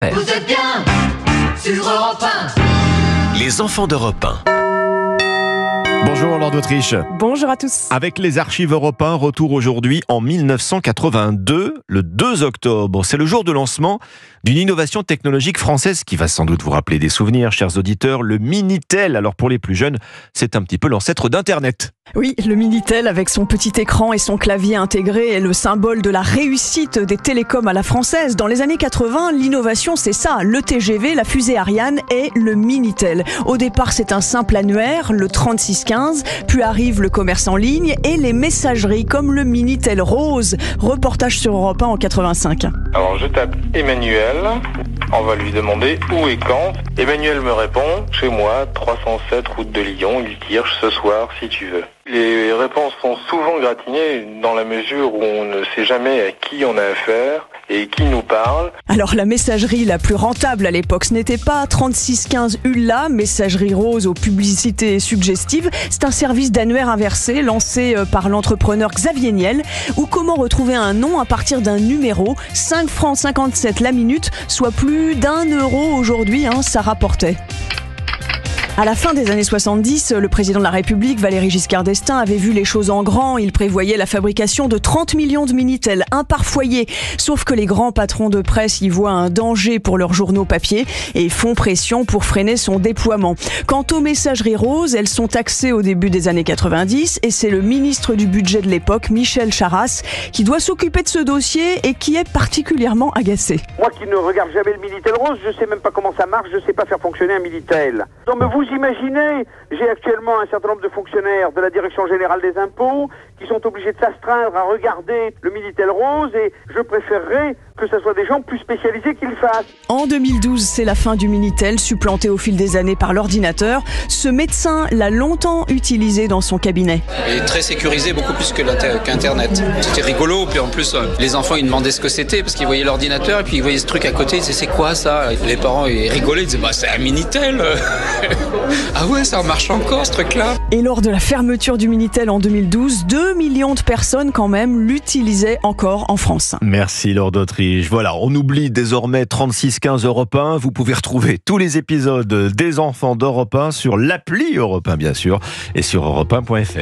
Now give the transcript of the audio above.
Vous êtes bien sur Europe 1. Les enfants d'Europe 1. Bonjour Laure d'Autriche. Bonjour à tous. Avec les archives Europe 1, retour aujourd'hui en 1982, le 2 octobre. C'est le jour de lancement d'une innovation technologique française qui va sans doute vous rappeler des souvenirs, chers auditeurs, le Minitel. Alors pour les plus jeunes, c'est un petit peu l'ancêtre d'Internet. Oui, le Minitel avec son petit écran et son clavier intégré est le symbole de la réussite des télécoms à la française. Dans les années 80, l'innovation c'est ça, le TGV, la fusée Ariane et le Minitel. Au départ, c'est un simple annuaire, le 3615, puis arrive le commerce en ligne et les messageries comme le Minitel Rose. Reportage sur Europe 1 en 85. Alors je tape Emmanuel, on va lui demander où et quand. Emmanuel me répond, chez moi, 307 route de Lyon, il tire ce soir si tu veux. Les réponses sont souvent gratinées dans la mesure où on ne sait jamais à qui on a affaire et qui nous parle. Alors la messagerie la plus rentable à l'époque, ce n'était pas 3615 ULA, messagerie rose aux publicités suggestives. C'est un service d'annuaire inversé lancé par l'entrepreneur Xavier Niel. Ou comment retrouver un nom à partir d'un numéro, 5 francs 57 la minute, soit plus d'1 € aujourd'hui, ça rapportait. À la fin des années 70, le président de la République, Valéry Giscard d'Estaing, avait vu les choses en grand. Il prévoyait la fabrication de 30 millions de Minitel, un par foyer. Sauf que les grands patrons de presse y voient un danger pour leurs journaux papier et font pression pour freiner son déploiement. Quant aux messageries roses, elles sont taxées au début des années 90 et c'est le ministre du budget de l'époque, Michel Charasse, qui doit s'occuper de ce dossier et qui est particulièrement agacé. Moi qui ne regarde jamais le Minitel Rose, je sais même pas comment ça marche, je sais pas faire fonctionner un Minitel. Non mais vous imaginez, j'ai actuellement un certain nombre de fonctionnaires de la Direction Générale des Impôts qui sont obligés de s'astreindre à regarder le Minitel Rose et je préférerais que ce soit des gens plus spécialisés qui le fassent. En 2012, c'est la fin du Minitel, supplanté au fil des années par l'ordinateur. Ce médecin l'a longtemps utilisé dans son cabinet. Il est très sécurisé, beaucoup plus qu'Internet. C'était rigolo, puis en plus, les enfants ils demandaient ce que c'était parce qu'ils voyaient l'ordinateur et puis ils voyaient ce truc à côté, ils disaient c'est quoi ça? Les parents ils rigolaient, ils disaient bah c'est un Minitel. Ah ouais, ça marche encore ce truc-là. Et lors de la fermeture du Minitel en 2012, 2 millions de personnes quand même l'utilisaient encore en France. Merci Laure d'Autriche. Voilà, on oublie désormais 3615 Europe 1. Vous pouvez retrouver tous les épisodes des enfants d'Europe 1 sur l'appli Europe 1 bien sûr et sur europe1.fr.